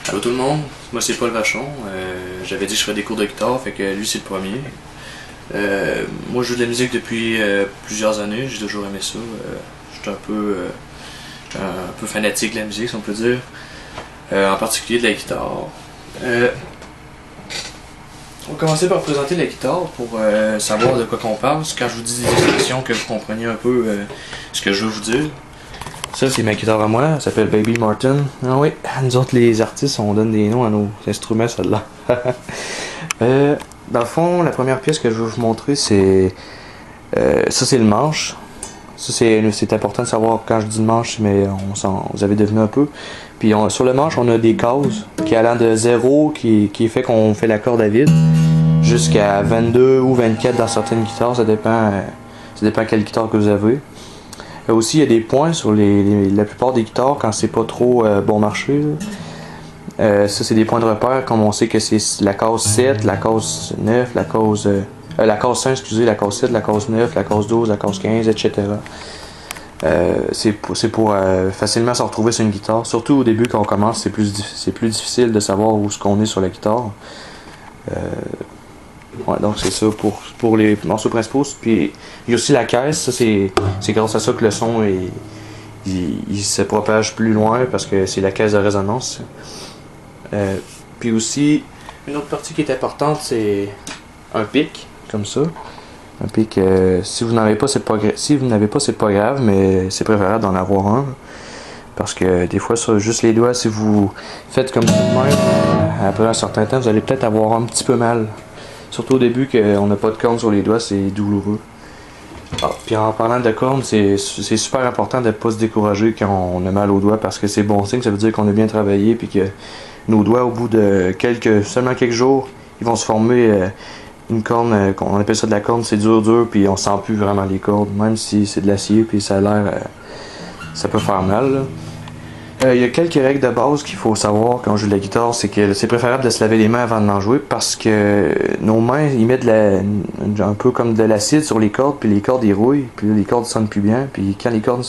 Allô tout le monde, moi c'est Paul Vachon. J'avais dit que je ferais des cours de guitare, fait que lui c'est le premier. Moi je joue de la musique depuis plusieurs années, j'ai toujours aimé ça. Je suis un peu fanatique de la musique si on peut dire, en particulier de la guitare. On va commencer par présenter la guitare pour savoir de quoi qu'on parle. Quand je vous dis des expressions, que vous compreniez un peu ce que je veux vous dire. Ça, c'est ma guitare à moi, elle s'appelle Baby Martin. Ah oui, nous autres, les artistes, on donne des noms à nos instruments, celle-là. Dans le fond, la première pièce que je veux vous montrer, c'est... ça, c'est le manche. Ça, c'est important de savoir quand je dis le manche, mais vous avez deviné un peu. Puis sur le manche, on a des cases qui allant de 0, qui fait qu'on fait la corde à vide, jusqu'à 22 ou 24 dans certaines guitares, ça dépend quelle guitare que vous avez. Aussi, il y a des points sur la plupart des guitares quand c'est pas trop bon marché. Ça, c'est des points de repère, comme on sait que c'est la case 7, la case 9, la case 5, excusez, la case 7, la case 9, la case 12, la case 15, etc. C'est pour facilement se retrouver sur une guitare. Surtout au début, quand on commence, c'est plus difficile de savoir où ce qu'on est sur la guitare. Ouais, donc c'est ça pour les morceaux principaux. Puis il y a aussi la caisse, ça c'est grâce à ça que le son il se propage plus loin parce que c'est la caisse de résonance. Puis aussi, une autre partie qui est importante, c'est un pic, comme ça. Un pic, si vous n'avez pas, c'est pas grave, mais c'est préférable d'en avoir un. Parce que des fois, sur juste les doigts, si vous faites comme ça de même, après un certain temps, vous allez peut-être avoir un petit peu mal. Surtout au début qu'on n'a pas de cornes sur les doigts, c'est douloureux. Puis en parlant de cornes, c'est super important de ne pas se décourager quand on a mal aux doigts parce que c'est bon signe, ça veut dire qu'on a bien travaillé puis que nos doigts, au bout de seulement quelques jours, ils vont se former une corne, on appelle ça de la corne, c'est dur, puis on sent plus vraiment les cordes, même si c'est de l'acier puis ça a l'air, ça peut faire mal, là. Il y a quelques règles de base qu'il faut savoir quand on joue de la guitare, c'est que c'est préférable de se laver les mains avant d'en jouer parce que nos mains ils mettent un peu comme de l'acide sur les cordes, puis les cordes ils rouillent, puis les cordes sonnent plus bien, puis quand les cordes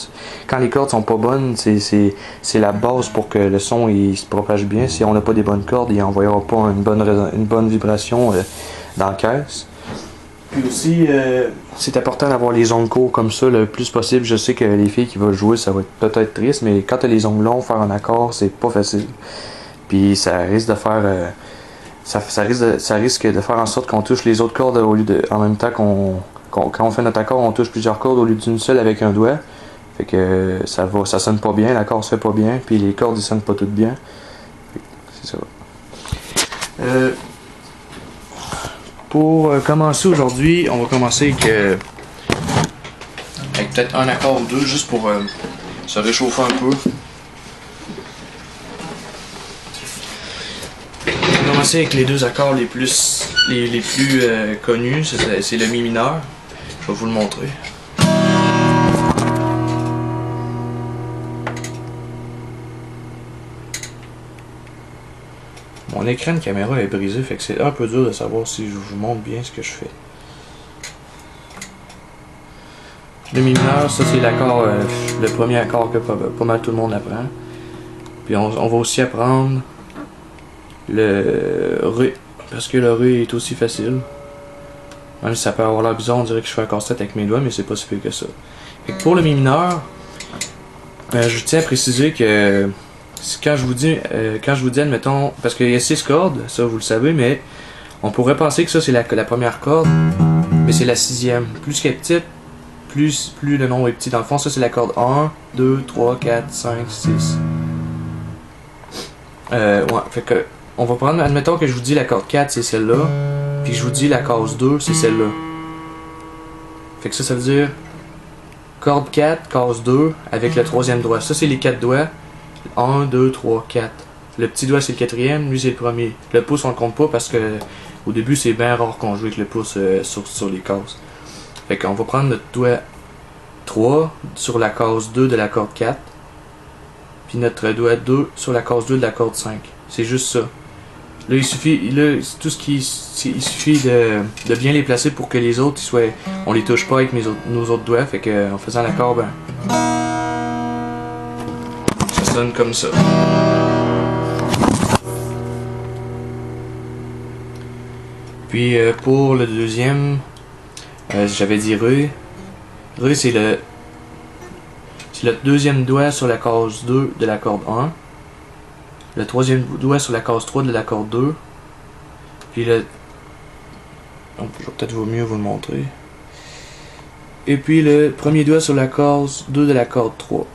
sont pas bonnes, c'est la base pour que le son il se propage bien. Si on n'a pas des bonnes cordes, il n'envoyera pas une bonne vibration dans la caisse. Puis aussi, c'est important d'avoir les ongles courts comme ça le plus possible. Je sais que les filles qui veulent jouer, ça va être peut-être triste, mais quand tu as les ongles longs, faire un accord, c'est pas facile. Puis ça risque de faire, ça risque de faire en sorte qu'on touche les autres cordes en même temps quand on fait notre accord, on touche plusieurs cordes au lieu d'une seule avec un doigt. Fait que ça sonne pas bien, l'accord se fait pas bien, puis les cordes ils sonnent pas toutes bien. C'est ça. Pour commencer aujourd'hui, on va commencer avec peut-être un accord ou deux, juste pour se réchauffer un peu. On va commencer avec les deux accords les plus connus, c'est le mi mineur. Je vais vous le montrer. Mon écran de caméra est brisé, fait que c'est un peu dur de savoir si je vous montre bien ce que je fais. Le mi mineur, ça c'est l'accord, le premier accord que pas mal tout le monde apprend. Puis on va aussi apprendre le Ré, parce que le Ré est aussi facile. Même si ça peut avoir l'air bizarre, on dirait que je fais un casse-tête avec mes doigts, mais c'est pas si pire que ça. Fait que pour le mi mineur, je tiens à préciser que quand je vous dis admettons, parce qu'il y a 6 cordes, ça vous le savez, mais on pourrait penser que ça c'est la première corde, mais c'est la 6e. Plus qu'elle est petite, plus le nombre est petit. Dans le fond, ça c'est la corde 1, 2, 3, 4, 5, 6. Ouais, fait que on va prendre, admettons que je vous dis la corde 4 c'est celle-là, puis je vous dis la case 2 c'est celle-là. Fait que ça veut dire corde 4, case 2 avec le troisième doigt. Ça c'est les 4 doigts. 1, 2, 3, 4. Le petit doigt c'est le quatrième, lui c'est le premier. Le pouce on le compte pas parce que au début c'est bien rare qu'on joue avec le pouce sur les cases. Fait qu'on va prendre notre doigt 3 sur la case 2 de la corde 4. Puis notre doigt 2 sur la case 2 de la corde 5. C'est juste ça. Là il suffit de bien les placer pour que les autres on les touche pas avec nos autres doigts. Fait que en faisant l'accord, ben ça sonne comme ça. Puis pour le deuxième, j'avais dit Ré. Ré, c'est le deuxième doigt sur la case 2 de la corde 1. Le troisième doigt sur la case 3 de la corde 2. Puis le... Donc, je vais peut-être mieux vous le montrer. Et puis le premier doigt sur la case 2 de la corde 3.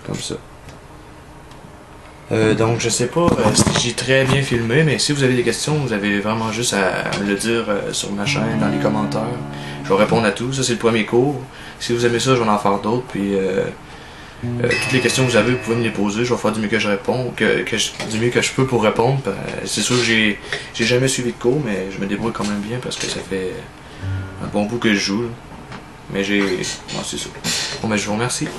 Comme ça. Donc je sais pas si j'ai très bien filmé, mais si vous avez des questions, vous avez vraiment juste à me le dire sur ma chaîne, dans les commentaires. Je vais répondre à tout. Ça c'est le premier cours. Si vous aimez ça, je vais en faire d'autres. Puis toutes les questions que vous avez, vous pouvez me les poser. Je vais faire du mieux que je réponds, du mieux que je peux pour répondre. C'est sûr que j'ai jamais suivi de cours, mais je me débrouille quand même bien parce que ça fait un bon bout que je joue. Là. Mais j'ai... Non, c'est ça. Bon, ben je vous remercie.